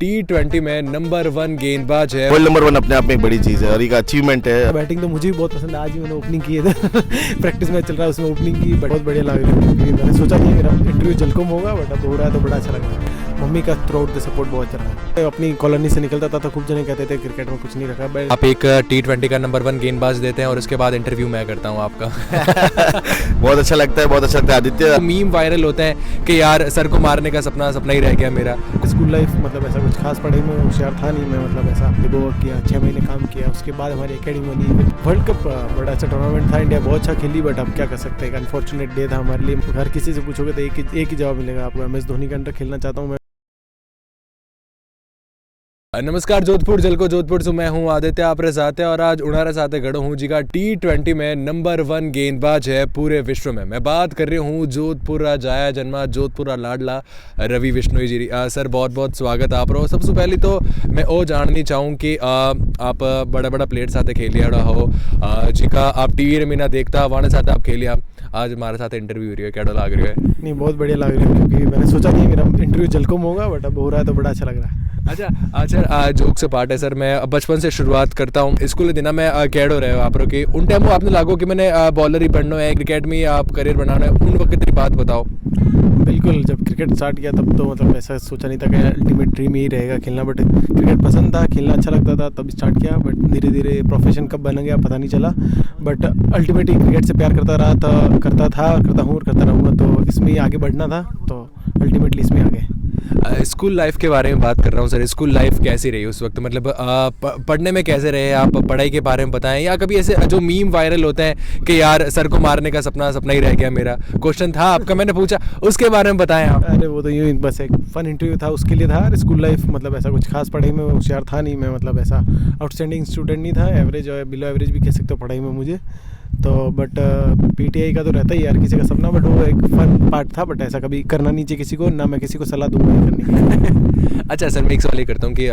T20 में number 1 गेंदबाज है। वर्ल्ड नंबर 1 अपने आप में एक बड़ी चीज़ है और एक अचीवमेंट है। बैटिंग तो मुझे भी बहुत पसंद है। आज ही मैंने ओपनिंग की है प्रैक्टिस मैच चल रहा है उसमें ओपनिंग की, बहुत बढ़िया लग रहा है क्योंकि मैंने सोचा नहीं मेरा इंटरव्यू जलकुम होगा, बट अब हो रहा है तो बड़ा अच्छा लग रहा है। मम्मी का थ्रू आउट द सपोर्ट बहुत चल रहा है। अपनी कॉलोनी से निकलता था तो खूब जने कहते थे क्रिकेट में कुछ नहीं रखा। आप एक T20 का नंबर 1 गेंदबाज देते हैं और उसके बाद इंटरव्यू मैं करता हूँ आपका बहुत अच्छा लगता है, बहुत अच्छा लगता है आदित्य। मीम वायरल होते हैं कि यार सर को मारने का सपना ही रह गया मेरा। स्कूल लाइफ मतलब ऐसा कुछ खास पढ़ाई में होशियार था नहीं मैं, मतलब ऐसा लिबो वर्क किया, 6 महीने काम किया, उसके बाद हमारी एकेडमी बनी। वर्ल्ड कप बड़ा अच्छा टूर्नामेंट था, इंडिया बहुत अच्छा खेली, बट अब क्या कर सकते हैं, एक अनफॉर्चुनेट डे था हमारे लिए। हर किसी से पूछोगे तो एक ही जवाब मिलेगा आपको, MS धोनी के अंडर खेलना चाहता हूँ मैं। नमस्कार जोधपुर जल को जोधपुर से मैं हूं आदित्य आप साथ है और आज उड़ारा साथ गढ़ो हूं जी का T20 में नंबर 1 गेंदबाज है पूरे विश्व में। मैं बात कर रही हूं जोधपुर जाया जन्मा जोधपुर लाडला रवि बिश्नोई जी। सर बहुत बहुत स्वागत आप रहो। सबसे पहले तो मैं वो जाननी चाहूँ कि आप बड़ा बड़ा प्लेयर साथ खेलिया हो जी का आप टीवी में ना देखता वहाँ साथ आप खेलिया, आज हमारे साथ इंटरव्यू हो रही है, क्या लग रही है? नहीं बहुत बढ़िया लग रही है क्योंकि मैंने सोचा नहीं मेरा इंटरव्यू जलकुम होगा, बट अब हो रहा है तो बड़ा अच्छा लग रहा है। अच्छा जोक से पार्ट है सर। मैं बचपन से शुरुआत करता हूँ स्कूल दिन में कैडो रहे हो आप कि उन टाइम वो आपने लागो कि मैंने बॉलर ही बनना है, क्रिकेट में आप करियर बनाना है, उन वक्त की बात बताओ। बिल्कुल, जब क्रिकेट स्टार्ट किया तब तो मतलब ऐसा सोचा नहीं था कि अल्टीमेट ड्रीम यही रहेगा खेलना, बट क्रिकेट पसंद था, खेलना अच्छा लगता था तब स्टार्ट किया, बट धीरे धीरे प्रोफेशन कब बन गया पता नहीं चला, बट अल्टीमेटली क्रिकेट से प्यार करता हूँ और करता रहूँगा, तो इसमें ही आगे बढ़ना था, तो अल्टीमेटली इसमें आ गए। स्कूल लाइफ के बारे में बात कर रहा हूँ सर। स्कूल लाइफ कैसी रही उस वक्त, मतलब पढ़ने में कैसे रहे आप, पढ़ाई के बारे में बताएं, या कभी ऐसे जो मीम वायरल होते हैं कि यार सर को मारने का सपना ही रह गया मेरा, क्वेश्चन था आपका मैंने पूछा, उसके बारे में बताएं आप। अरे वो तो यूँ बस एक फन इंटरव्यू था उसके लिए था। स्कूल लाइफ मतलब ऐसा कुछ खास पढ़ाई में होशियार था नहीं मैं, मतलब ऐसा आउटस्टैंडिंग स्टूडेंट नहीं था, एवरेज और बिलो एवरेज भी कह सकते हो पढ़ाई में मुझे तो, बट PTI का तो रहता ही यार किसी का सपना, बट वो एक फन पार्ट था, बट ऐसा कभी करना नहीं चाहिए किसी को, ना मैं किसी को सलाह दूंगा ये करने की। अच्छा सर मैं एक सवाल ये करता हूँ कि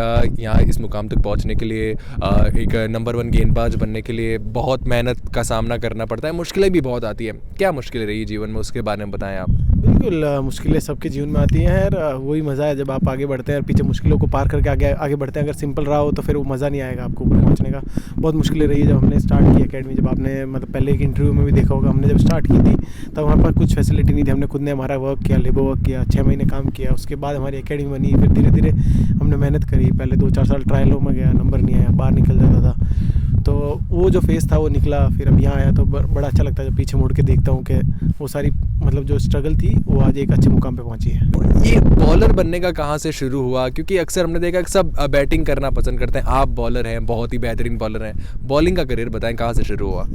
यहाँ इस मुकाम तक पहुँचने के लिए एक नंबर 1 गेंदबाज बनने के लिए बहुत मेहनत का सामना करना पड़ता है, मुश्किलें भी बहुत आती है, क्या मुश्किलें रही जीवन में उसके बारे में बताएं आप। बिल्कुल मुश्किलें सबके जीवन में आती हैं यार, वही मज़ा है जब आप आगे बढ़ते हैं और पीछे मुश्किलों को पार करके आगे बढ़ते हैं। अगर सिंपल रहा हो तो फिर वो मज़ा नहीं आएगा आपको ऊपर पहुंचने का। बहुत मुश्किलें रही है जब हमने स्टार्ट की एकेडमी, जब आपने मतलब पहले एक इंटरव्यू में भी देखा होगा, हमने जब स्टार्ट की थी तब हमारे पास कुछ फैसिलिटी नहीं थी, हमने खुद ने हमारा वर्क किया, लेबर वर्क किया, 6 महीने काम किया, उसके बाद हमारी एकेडमी बनी, फिर धीरे धीरे हमने मेहनत करी, पहले 2-4 साल ट्रायलों में गया, नंबर नहीं आया, बाहर निकल जाता था, तो वो जो फेज़ था वो निकला, फिर अब यहाँ आया तो बड़ा अच्छा लगता है जब पीछे मुड़ के देखता हूँ कि वो सारी मतलब जो स्ट्रगल थी वो आज एक अच्छे मुकाम पे पहुँची है। ये बॉलर बनने का कहाँ से शुरू हुआ, क्योंकि अक्सर हमने देखा कि सब बैटिंग करना पसंद करते हैं, आप बॉलर हैं, बहुत ही बेहतरीन बॉलर हैं, बॉलिंग का करियर बताएं कहाँ से शुरू हुआ।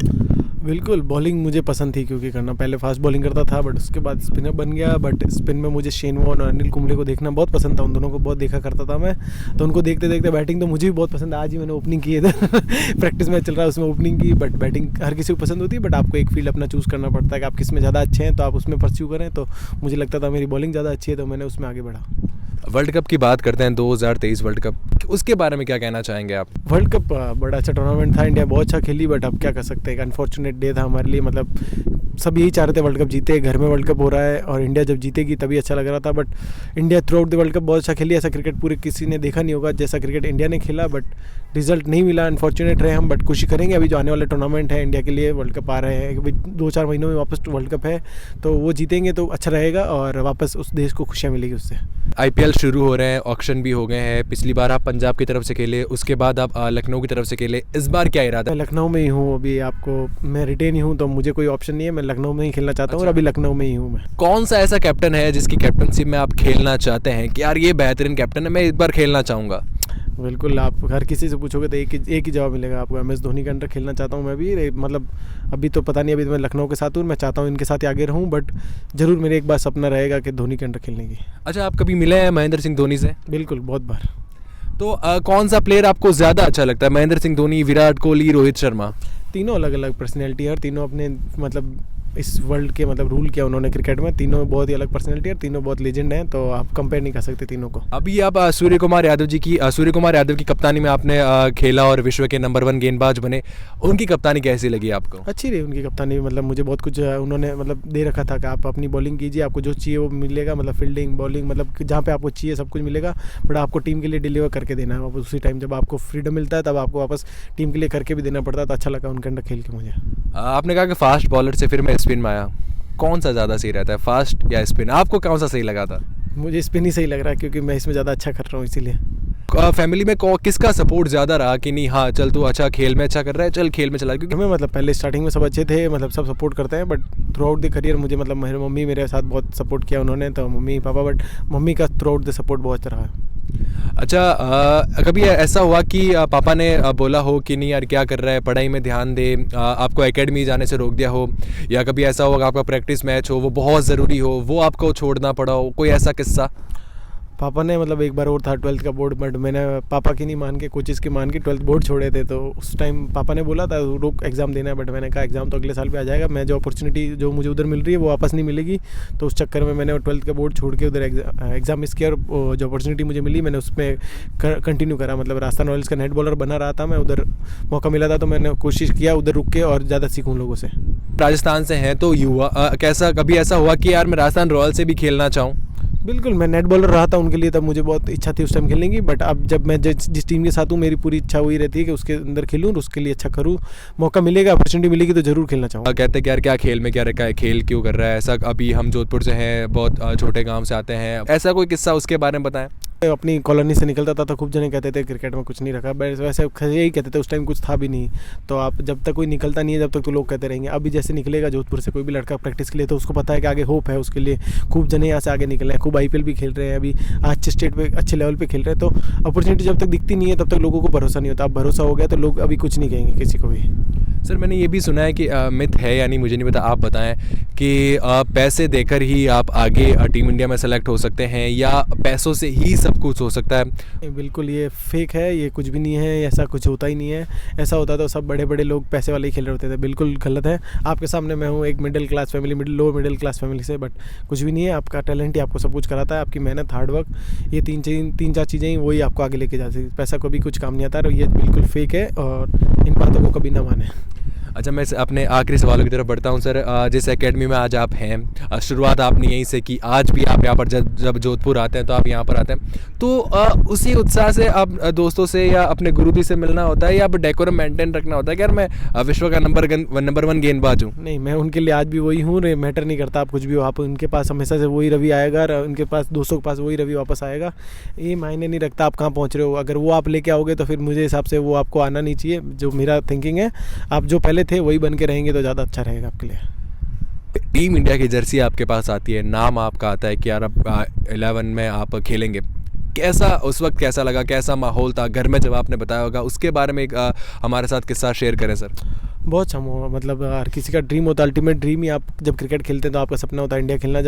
बिल्कुल बॉलिंग मुझे पसंद थी क्योंकि करना, पहले फास्ट बॉलिंग करता था बट उसके बाद स्पिनर बन गया, बट स्पिन में मुझे शेन वॉर्न और अनिल कुंबले को देखना बहुत पसंद था, उन दोनों को बहुत देखा करता था मैं, तो उनको देखते देखते बैटिंग तो मुझे भी बहुत पसंद है। आज ही मैंने ओपनिंग की है प्रैक्टिस मैच चल रहा है उसमें ओपनिंग की, बट बैटिंग हर किसी को पसंद होती है, बट आपको एक फील्ड अपना चूज़ करना पड़ता है कि आप किस में ज़्यादा अच्छे हैं तो आप उसमें परस्यू करें, तो मुझे लगता था मेरी बॉलिंग ज़्यादा अच्छी है तो मैंने उसमें आगे बढ़ा। वर्ल्ड कप की बात करते हैं 2023 वर्ल्ड कप, उसके बारे में क्या कहना चाहेंगे आप। वर्ल्ड कप बड़ा अच्छा टूर्नामेंट था, इंडिया बहुत अच्छा खेली, बट अब क्या कर सकते हैं, एक अनफॉर्चुनेट डे था हमारे लिए, मतलब सब यही चाह रहे थे वर्ल्ड कप जीते, घर में वर्ल्ड कप हो रहा है और इंडिया जब जीतेगी तभी अच्छा लग रहा था, but India through out the world cup बहुत अच्छा खेली, ऐसा क्रिकेट पूरे किसी ने देखा नहीं होगा जैसा क्रिकेट इंडिया ने खेला, बट रिजल्ट नहीं मिला, अनफॉर्चुनेट रहे हम, बट कोशिश करेंगे अभी जो आने वाला टूर्नामेंट है इंडिया के लिए, वर्ल्ड कप आ रहे हैं अभी 2-4 महीनों में वापस वर्ल्ड कप है, तो वो जीतेंगे तो अच्छा रहेगा और वापस उस देश को खुशियाँ मिलेगी उससे। IPL शुरू हो रहे हैं, ऑक्शन भी हो गए हैं, पिछली बार आप पंजाब की तरफ से खेले, उसके बाद आप लखनऊ की तरफ से खेले, इस बार क्या इरादा है? मैं लखनऊ में ही हूँ अभी, आपको मैं रिटेन ही हूँ तो मुझे कोई ऑप्शन नहीं है, मैं लखनऊ में ही खेलना चाहता हूँ और अभी लखनऊ में ही हूँ मैं। कौन सा ऐसा कैप्टन है जिसकी कैप्टनशिप में आप खेलना चाहते हैं कि यार ये बेहतरीन कैप्टन है, मैं एक बार खेलना चाहूँगा? बिल्कुल, आप हर किसी से पूछोगे तो एक ही जवाब मिलेगा आपको, MS धोनी के अंडर खेलना चाहता हूँ मैं भी, मतलब अभी तो पता नहीं, अभी तो मैं लखनऊ के साथ हूँ, मैं चाहता हूँ इनके साथ ही आगे रहूँ, बट ज़रूर मेरे एक बार सपना रहेगा कि धोनी के अंडर खेलने की। अच्छा आप कभी मिले हैं महेंद्र सिंह धोनी से? बिल्कुल बहुत बार। तो कौन सा प्लेयर आपको ज़्यादा अच्छा लगता है, महेंद्र सिंह धोनी, विराट कोहली, रोहित शर्मा? तीनों अलग अलग पर्सनैलिटी है और तीनों अपने मतलब इस वर्ल्ड के मतलब रूल किया उन्होंने क्रिकेट में। तीनों बहुत ही अलग पर्सनैलिटी है, तीनों बहुत लेजेंड हैं, तो आप कंपेयर नहीं कर सकते तीनों को। अभी आप सूर्य कुमार यादव की कप्तानी में आपने खेला और विश्व के नंबर 1 गेंदबाज बने। उनकी कप्तानी कैसी लगी आपको? अच्छी रही उनकी कप्तानी, मतलब मुझे बहुत कुछ उन्होंने मतलब दे रखा था कि आप अपनी बॉलिंग कीजिए, आपको जो चाहिए वो मिलेगा, मतलब फील्डिंग बॉलिंग मतलब जहाँ पे आपको चाहिए सब कुछ मिलेगा, बट आपको टीम के लिए डिलीवर करके देना है। वापस उसी टाइम जब आपको फ्रीडम मिलता है तब आपको वापस टीम के लिए करके भी देना पड़ता है, तो अच्छा लगा उनके अंदर खेल के मुझे। आपने कहा कि फास्ट बॉलर से फिर मैं स्पिन में आया, कौन सा ज़्यादा सही रहता है, फास्ट या स्पिन? आपको कौन सा सही लगा था? मुझे स्पिन ही सही लग रहा है क्योंकि मैं इसमें ज़्यादा अच्छा कर रहा हूँ, इसीलिए। फैमिली में किसका सपोर्ट ज़्यादा रहा कि नहीं हाँ चल तू अच्छा खेल में अच्छा कर रहा है, चल खेल में चला? क्योंकि हमें मतलब पहले स्टार्टिंग में सब अच्छे थे, मतलब सब सपोर्ट करते हैं, but through out the career मुझे मतलब मेरे मम्मी मेरे साथ बहुत सपोर्ट किया उन्होंने, तो मम्मी पापा, बट मम्मी का थ्रू आउट द सपोर्ट बहुत रहा है। अच्छा, कभी ऐसा हुआ कि पापा ने बोला हो कि नहीं यार क्या कर रहा है, पढ़ाई में ध्यान दे, आपको एकेडमी जाने से रोक दिया हो, या कभी ऐसा होगा आपका प्रैक्टिस मैच हो वो बहुत ज़रूरी हो वो आपको छोड़ना पड़ा हो, कोई ऐसा किस्सा? पापा ने मतलब एक बार और था 12th का बोर्ड, बट मैंने पापा की नहीं मान के कोचेस की मान के 12th बोर्ड छोड़े थे, तो उस टाइम पापा ने बोला था रुक एग्ज़ाम देना है, बट मैंने कहा एग्ज़ाम तो अगले साल भी आ जाएगा, मैं जो अपॉर्चुनिटी जो मुझे उधर मिल रही है वो वापस नहीं मिलेगी, तो उस चक्कर में मैंने 12th का बोर्ड छोड़ के उधर एग्ज़ाम मिस किया, और जो अपॉर्चुनिटी मुझे मिली मैंने उसमें कंटिन्यू करा। मतलब राजस्थान रॉयल्स का नेट बॉलर बना रहा था मैं, उधर मौका मिला था तो मैंने कोशिश किया उधर रुक के और ज़्यादा सीखूँ लोगों से। राजस्थान से हैं तो युवा, कैसा कभी ऐसा हुआ कि यार मैं राजस्थान रॉयल्स से भी खेलना चाहूँ? बिल्कुल, मैं नेट बॉलर रहा था उनके लिए, तब मुझे बहुत इच्छा थी उस टाइम खेलने की, बट अब जब मैं जिस टीम के साथ हूँ मेरी पूरी इच्छा वही रहती है कि उसके अंदर खेलूँ और उसके लिए अच्छा करूँ। मौका मिलेगा, अपॉर्चुनिटी मिलेगी तो ज़रूर खेलना चाहूँगा। कहते हैं कि यार क्या खेल में क्या रखा है, खेल क्यों कर रहा है ऐसा? अभी हम जोधपुर से हैं, बहुत छोटे गांव से आते हैं, ऐसा कोई किस्सा उसके बारे में बताएं। अपनी कॉलोनी से निकलता था तो खूब जने कहते थे क्रिकेट में कुछ नहीं रखा, बट वैसे यही कहते थे, उस टाइम कुछ था भी नहीं, तो आप जब तक कोई निकलता नहीं है जब तक तो लोग कहते रहेंगे। अभी जैसे निकलेगा जोधपुर से कोई भी लड़का प्रैक्टिस के लिए तो उसको पता है कि आगे होप है उसके लिए, खूब जने यहाँ से आगे निकल रहे हैं, खूब IPL भी खेल रहे हैं, अभी अच्छे स्टेट पे अच्छे लेवल पे खेल रहे हैं, तो अपॉर्चुनिटी जब तक दिखती नहीं है तब तक लोगों को भरोसा नहीं होता। अब भरोसा हो गया तो लोग अभी कुछ नहीं कहेंगे किसी को भी। सर मैंने ये भी सुना है कि मिथ है यानी मुझे नहीं पता, आप बताएं कि पैसे देकर ही आप आगे टीम इंडिया में सेलेक्ट हो सकते हैं या पैसों से ही सब कुछ हो सकता है? बिल्कुल ये फेक है, ये कुछ भी नहीं है, ऐसा कुछ होता ही नहीं है। ऐसा होता तो सब बड़े बड़े लोग पैसे वाले ही खेल रहे होते थे, बिल्कुल गलत है। आपके सामने मैं हूँ एक middle class family, lower middle class family से, बट कुछ भी नहीं है। आपका टैलेंट ही आपको सब कुछ कराता है, आपकी मेहनत, हार्डवर्क, ये तीन चार चीज़ें ही वही आपको आगे लेके जाती है। पैसा कभी कुछ काम नहीं आता, और ये बिल्कुल फेक है और इन बातों को कभी ना माने। अच्छा, मैं अपने आखिरी सवालों की तरफ बढ़ता हूँ। सर जिस एकेडमी में आज आप हैं, शुरुआत आपने यहीं से की, आज भी आप यहाँ पर जब जोधपुर आते हैं तो आप यहाँ पर आते हैं, तो उसी उत्साह से आप दोस्तों से या अपने गुरुजी से मिलना होता है या आप डेकोरम मेंटेन रखना होता है कि यार मैं विश्व का नंबर 1 गेंदबाज हूँ? नहीं, मैं उनके लिए आज भी वही हूँ, मैटर नहीं करता आप कुछ भी हो, आप उनके पास हमेशा से वही रवि आएगा और उनके पास दोस्तों के पास वही रवि वापस आएगा। ये मायने नहीं रखता आप कहाँ पहुँच रहे हो, अगर वो आप लेके आओगे तो फिर मुझे हिसाब से वो आपको आना नहीं चाहिए। जो मेरा थिंकिंग है, आप जो पहले थे वही बन के रहेंगे तो ज़्यादा अच्छा रहेगा आपके लिए। टीम इंडिया की जर्सी आपके पास आती है, नाम आपका आता है कि यार अब 11 में आप खेलेंगे, कैसा उस वक्त कैसा लगा, कैसा माहौल था घर में जब आपने बताया होगा, उसके बारे में हमारे साथ किस्सा शेयर करें सर। बहुत अच्छा मतलब हर किसी का ड्रीम होता है, अल्टीमेट ड्रीम ही। आप जब क्रिकेट खेलते हैं तो आपका सपना होता है इंडिया खेलना।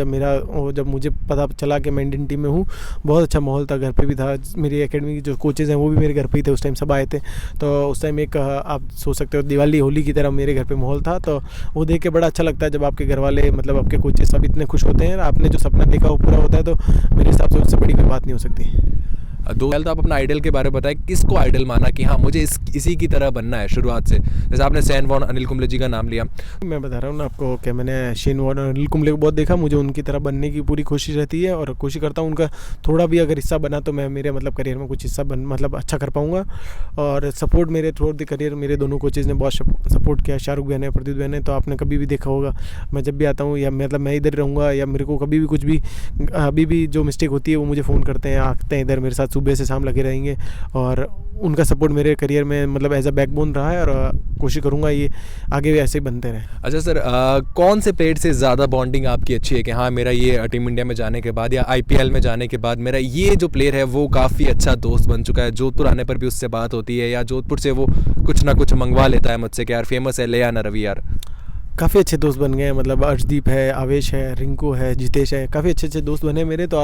जब मुझे पता चला कि मैं इंडियन टीम में हूँ, बहुत अच्छा माहौल था, घर पे भी था, मेरी एकेडमी के जो कोचेज़ हैं वो भी मेरे घर पे ही थे, उस टाइम सब आए थे, तो उस टाइम एक आप सोच सकते हो दिवाली होली की तरह मेरे घर पे माहौल था। तो वो देख के बड़ा अच्छा लगता है जब आपके घर वाले मतलब आपके कोचेज़ सब इतने खुश होते हैं, आपने जो सपना देखा वो पूरा होता है, तो मेरे हिसाब से उससे बड़ी कोई बात नहीं हो सकती। तो आप अपना आइडल के बारे में बताएं, किसको आइडल माना कि हाँ मुझे इसी की तरह बनना है शुरुआत से? जैसे आपने शेन वॉर्न, अनिल कुंबले जी का नाम लिया, मैं बता रहा हूँ ना आपको कि मैंने शेन वॉर्न और अनिल कुंबले को बहुत देखा, मुझे उनकी तरह बनने की पूरी कोशिश रहती है और कोशिश करता हूँ उनका थोड़ा भी अगर हिस्सा बना तो मैं मेरे मतलब करियर में कुछ हिस्सा मतलब अच्छा कर पाऊँगा। और सपोर्ट मेरे थ्रू आउट द करियर मेरे दोनों कोचेज़ ने बहुत सपोर्ट किया, शाहरुख भैया ने, प्रदीप भैया ने। तो आपने कभी भी देखा होगा मैं जब भी आता हूँ या मतलब मैं इधर रहूँगा या मेरे को कभी भी कुछ भी अभी भी जो मिस्टेक होती है वो मुझे फ़ोन करते हैं, आते हैं इधर मेरे साथ, सुबह से शाम लगे रहेंगे। और उनका सपोर्ट मेरे करियर में मतलब एज अ बैकबोन रहा है और कोशिश करूंगा ये आगे भी ऐसे ही बनते रहें। अच्छा सर, कौन से प्लेयर से ज़्यादा बॉन्डिंग आपकी अच्छी है कि हाँ मेरा ये टीम इंडिया में जाने के बाद या IPL में जाने के बाद मेरा ये जो प्लेयर है वो काफ़ी अच्छा दोस्त बन चुका है, जोधपुर आने पर भी उससे बात होती है या जोधपुर से वो कुछ ना कुछ मंगवा लेता है मुझसे कि यार फेमस है ले आना रवि यार? काफ़ी अच्छे दोस्त बन गए हैं, मतलब अर्शदीप है, आवेश है, रिंकू है, जितेश है, काफ़ी अच्छे अच्छे दोस्त बने मेरे। तो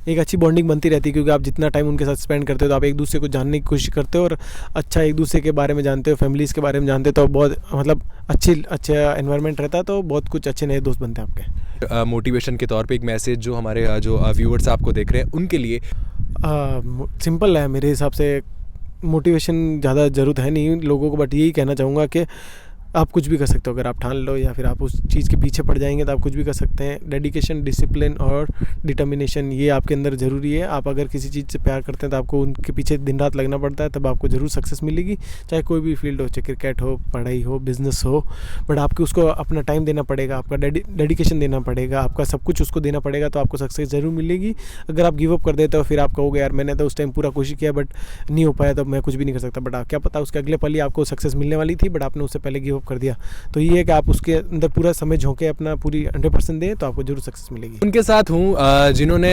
एक अच्छी बॉन्डिंग बनती रहती है, क्योंकि आप जितना टाइम उनके साथ स्पेंड करते हो तो आप एक दूसरे को जानने की कोशिश करते हो और अच्छा एक दूसरे के बारे में जानते हो, फैमिलीज़ के बारे में जानते हो, तो बहुत मतलब अच्छा एनवायरनमेंट रहता है, तो बहुत कुछ अच्छे नए दोस्त बनते हैं आपके। मोटिवेशन के तौर पे एक मैसेज जो हमारे जो व्यूअर्स आपको देख रहे हैं उनके लिए। सिंपल है मेरे हिसाब से, मोटिवेशन ज़्यादा ज़रूरत है नहीं लोगों को, बट यही कहना चाहूँगा कि आप कुछ भी कर सकते हो अगर आप ठान लो, या फिर आप उस चीज़ के पीछे पड़ जाएंगे तो आप कुछ भी कर सकते हैं। डेडिकेशन, डिसिप्लिन और डिटर्मिनेशन ये आपके अंदर ज़रूरी है। आप अगर किसी चीज़ से प्यार करते हैं तो आपको उनके पीछे दिन रात लगना पड़ता है, तब आपको ज़रूर सक्सेस मिलेगी, चाहे कोई भी फील्ड हो, चाहे क्रिकेट हो, पढ़ाई हो, बिजनेस हो। बट आपको उसको अपना टाइम देना पड़ेगा, आपका डेडिकेशन देना पड़ेगा, आपका सब कुछ उसको देना पड़ेगा, तो आपको सक्सेस ज़रूर मिलेगी। अगर आप गिव अप कर देते हो फिर आप कहोगे यार मैंने तो उस टाइम पूरा कोशिश किया बट नहीं हो पाया, तो मैं कुछ भी नहीं कर सकता। बट क्या पता उसके अगले पल ही आपको सक्सेस मिलने वाली थी, बट आपने उससे पहले गिव अप कर दिया। तो ये है कि आप उसके अंदर पूरा समय झोंके अपना पूरी 100% दें, तो आपको जरूर सक्सेस मिलेगी। उनके साथ हूँ जिन्होंने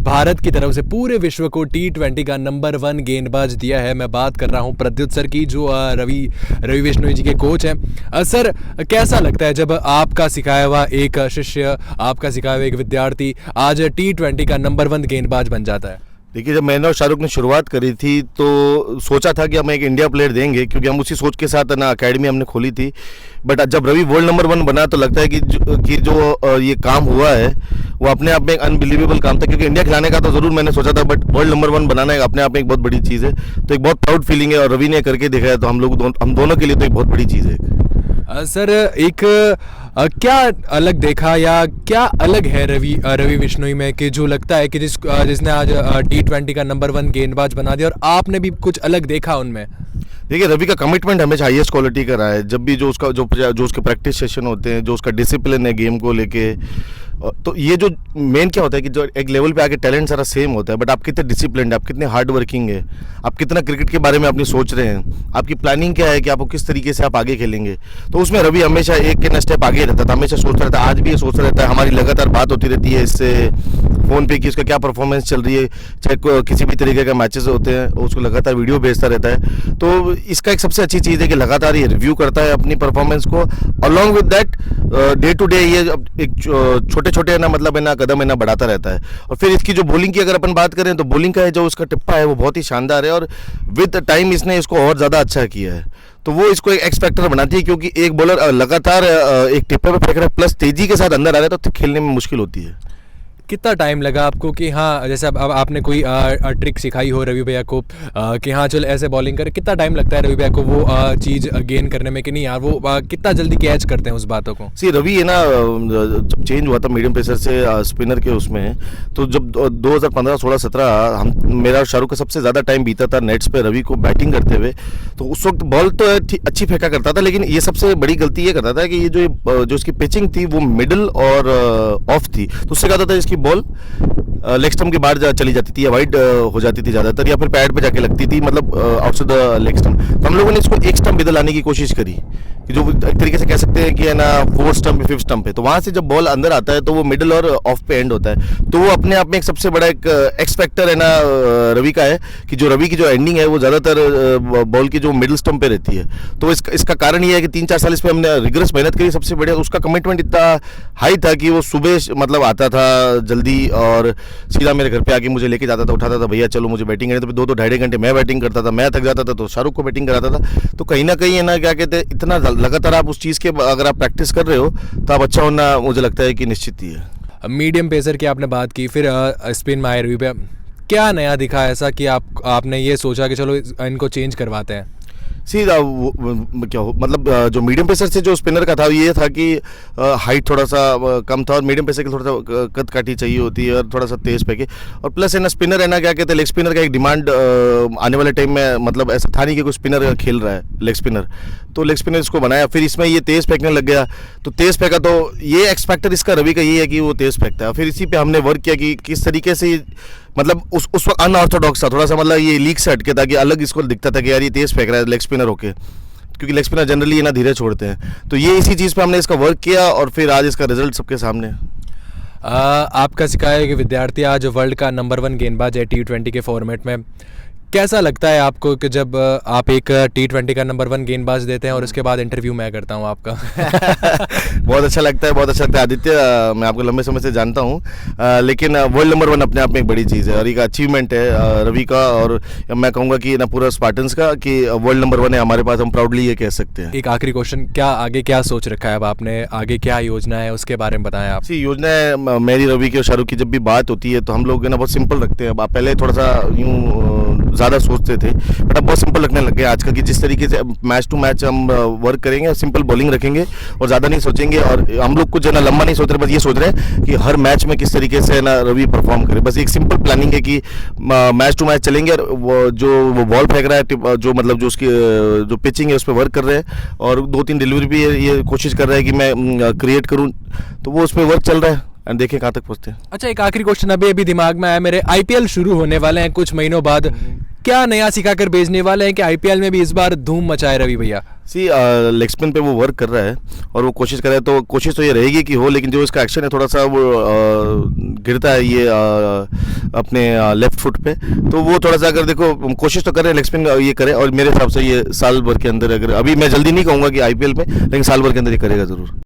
भारत की तरफ से पूरे विश्व को T20 का नंबर 1 गेंदबाज दिया है। मैं बात कर रहा हूँ प्रद्युत सर की, जो रवि बिश्नोई जी के कोच हैं। सर, कैसा लगता है जब आपका सिखाया हुआ एक शिष्य, आपका सिखाया हुआ एक विद्यार्थी आज T20 का नंबर 1 गेंदबाज बन जाता है? देखिए, जब मैंने और शाहरुख ने शुरुआत करी थी तो सोचा था कि हम एक इंडिया प्लेयर देंगे, क्योंकि हम उसी सोच के साथ ना अकेडमी हमने खोली थी। बट जब रवि वर्ल्ड नंबर 1 बना तो लगता है कि जो ये काम हुआ है वो अपने आप में एक अनबिलीवेबल काम था, क्योंकि इंडिया खिलाने का तो ज़रूर मैंने सोचा था, बट वर्ल्ड नंबर 1 बनाना एक अपने आप में एक बहुत बड़ी चीज़ है। तो एक बहुत प्राउड फीलिंग है, और रवि ने करके दिखाया, तो हम दोनों के लिए तो एक बहुत बड़ी चीज़ है। सर, एक क्या अलग देखा या क्या अलग है रवि बिश्नोई में कि जो लगता है कि जिसने आज T20 का नंबर 1 गेंदबाज बना दिया, और आपने भी कुछ अलग देखा उनमें? देखिए, रवि का कमिटमेंट हमेशा हाईएस्ट क्वालिटी का रहा है। जब भी जो उसके प्रैक्टिस सेशन होते हैं, जो उसका डिसिप्लिन है गेम को लेके, तो ये जो मेन क्या होता है कि जो एक लेवल पे आके टैलेंट सारा सेम होता है, बट आप कितने डिसिप्लिन्ड है, आप कितने हार्ड वर्किंग है, आप कितना क्रिकेट के बारे में अपनी सोच रहे हैं, आपकी प्लानिंग क्या है कि आपको किस तरीके से आप आगे खेलेंगे। तो उसमें रवि हमेशा एक के स्टेप आगे रहता था, हमेशा सोचता रहता है। आज भी ये सोचता रहता है, हमारी लगातार बात होती रहती है इससे फ़ोन पे कि उसका क्या परफॉर्मेंस चल रही है, चाहे किसी भी तरीके का मैचेस होते हैं उसको लगातार वीडियो भेजता रहता है। तो इसका एक सबसे अच्छी चीज़ है कि लगातार ये रिव्यू करता है अपनी परफॉर्मेंस को। Along with that day to day ये एक छोटे छोटे ना मतलब है ना कदम है ना बढ़ाता रहता है। और फिर इसकी जो बॉलिंग की अगर अपन बात करें तो बॉलिंग का जो उसका टिप्पा है वो बहुत ही शानदार है, और विद टाइम इसने इसको और ज़्यादा अच्छा किया है। तो वो इसको एक एक्स फैक्टर बनाती है, क्योंकि एक बॉलर लगातार एक टिप्पे पे फेंक रहा है प्लस तेजी के साथ अंदर आ रहा है, तो खेलने में मुश्किल होती है। कितना टाइम लगा आपको कि हाँ, जैसे अब आपने कोई ट्रिक सिखाई हो रवि भैया को कि हाँ चल ऐसे बॉलिंग करे, कितना टाइम लगता है रवि भैया को वो चीज़ गेन करने में कि नहीं यार वो कितना जल्दी कैच करते हैं उस बातों को? सी रवि है ना, जब चेंज हुआ था मीडियम पेसर से स्पिनर के उसमें, तो जब 2015, 16, 17 मेरा और शाहरुख का सबसे ज़्यादा टाइम बीता था नेट्स पे रवि को बैटिंग करते हुए। तो उस वक्त बॉल तो अच्छी फेंका करता था, लेकिन ये सबसे बड़ी गलती ये करता था कि ये जो इसकी पिचिंग थी वो मिडल और ऑफ थी। तो उससे कहता था इसकी बॉल लेग स्टंप के बाहर चली जाती थी या वाइड हो जाती थी ज़्यादातर, या फिर पैड पे जाके लगती थी, मतलब आउटसाइड द लेग स्टंप। तो हम लोगों ने इसको एक स्टंप इधर लाने की कोशिश करी, कि जो एक तरीके से कह सकते हैं कि है ना 4th स्टंप या 5th स्टंप है। तो वहाँ से जब बॉल अंदर आता है तो वो मिडल और ऑफ पे एंड होता है। तो वो अपने आप में एक सबसे बड़ा एक एक्स फैक्टर है ना रवि का है, कि जो रवि की जो एंडिंग है वो ज़्यादातर बॉल की जो मिडल स्टंप पे रहती है। तो इसका कारण ये है कि 3-4 साल इस पर हमने रिगरस मेहनत करी। सबसे बढ़िया उसका कमिटमेंट इतना हाई था कि वो सुबह मतलब आता था जल्दी और सीधा मेरे घर पे आके मुझे लेके जाता था, उठाता था, भैया चलो मुझे बैटिंग करनी। तो 2-2 ढाई घंटे मैं बैटिंग करता था, मैं थक जाता था तो शाहरुख को बैटिंग कराता था। तो कहीं ना कहीं है ना क्या कहते हैं, इतना लगातार आप उस चीज़ के अगर आप प्रैक्टिस कर रहे हो तो आप अच्छा होना मुझे लगता है कि निश्चित ही है। मीडियम पेसर की आपने बात की, फिर स्पिन में आए रवि भैया, क्या नया दिखा ऐसा कि आपने ये सोचा कि चलो इनको चेंज करवाते हैं? सीधा क्या हो मतलब जो मीडियम पेसर से जो स्पिनर का था ये था कि हाइट थोड़ा सा कम था, और मीडियम पेसर की थोड़ा सा कद काठी चाहिए होती है और थोड़ा सा तेज फेंके। और प्लस है ना स्पिनर है ना क्या कहते हैं, लेग स्पिनर का एक डिमांड आने वाले टाइम में, मतलब ऐसा था नहीं कि कोई स्पिनर खेल रहा है लेग स्पिनर, तो लेग स्पिनर इसको बनाया। फिर इसमें ये तेज़ फेंकने लग गया, तो तेज़ फेंका, तो ये एक्स फैक्टर इसका रवि का ये है कि वो तेज़ फेंकता है। फिर इसी पे हमने वर्क किया कि किस तरीके से मतलब उस वक्त अनऑर्थोडॉक्स था थोड़ा सा, मतलब ये लीग से हटके था कि अलग इसको दिखता था कि यार ये तेज़ फेंक रहा है लेग स्पिनर होके, क्योंकि लेग स्पिनर जनरली ये ना धीरे छोड़ते हैं। तो ये इसी चीज़ पे हमने इसका वर्क किया और फिर आज इसका रिजल्ट सबके सामने। आपका सिखाया कि विद्यार्थी आज वर्ल्ड का नंबर 1 गेंदबाज है T20 के फॉर्मेट में, कैसा लगता है आपको कि जब आप एक T20 का नंबर 1 गेंदबाज देते हैं और उसके बाद इंटरव्यू मैं करता हूं आपका? बहुत अच्छा लगता है, बहुत अच्छा लगता है आदित्य। मैं आपको लंबे समय से जानता हूँ, लेकिन वर्ल्ड नंबर 1 अपने आप में एक बड़ी चीज़ है और एक अचीवमेंट है रवि का, और मैं कहूँगा कि ना पूरा स्पार्टन्स का कि वर्ल्ड नंबर 1 है हमारे पास, हम प्राउडली ये कह सकते हैं। एक आखिरी क्वेश्चन, क्या आगे क्या सोच रखा है अब आपने, आगे क्या योजना है उसके बारे में बताएं आप। सी योजना है मेरी, रवि की और शाहरुख की जब भी बात होती है तो हम लोग ना बहुत सिंपल रखते हैं। अब आप पहले थोड़ा सा यूँ ज़्यादा सोचते थे, बट अब बहुत सिंपल रखने लग गए आजकल की, जिस तरीके से मैच टू मैच हम वर्क करेंगे, सिंपल बॉलिंग रखेंगे और ज़्यादा नहीं सोचेंगे, और हम लोग कुछ ना लंबा नहीं सोच रहे, बस ये सोच रहे हैं कि हर मैच में किस तरीके से ना रवि परफॉर्म करे। बस एक सिंपल प्लानिंग है कि मैच टू मैच चलेंगे और वो बॉल फेंक रहा है, जो मतलब जो उसकी जो पिचिंग है उस पर वर्क कर रहे हैं, और 2-3 डिलीवरी भी ये कोशिश कर रहा है कि मैं क्रिएट करूँ, तो वो उस पर वर्क चल रहा है, एंड देखें कहाँ तक पहुँचते हैं। अच्छा, एक आखिरी क्वेश्चन अभी दिमाग में आया मेरे, आईपीएल शुरू होने वाले हैं कुछ महीनों बाद, क्या नया सिखा कर भेजने वाले हैं कि आईपीएल में भी इस बार धूम मचाए रवि भैया? सी लेग स्पिन पे वो वर्क कर रहा है और वो कोशिश कर रहा है, तो कोशिश तो ये रहेगी कि हो, लेकिन जो इसका एक्शन है थोड़ा सा वो गिरता है ये अपने लेफ्ट फुट पे, तो वो थोड़ा सा अगर देखो कोशिश तो कर रहे हैं लेग स्पिन ये करे, और मेरे हिसाब से ये साल भर के अंदर, अगर अभी मैं जल्दी नहीं कहूँगा कि आईपीएल में, लेकिन साल भर के अंदर ये करेगा ज़रूर।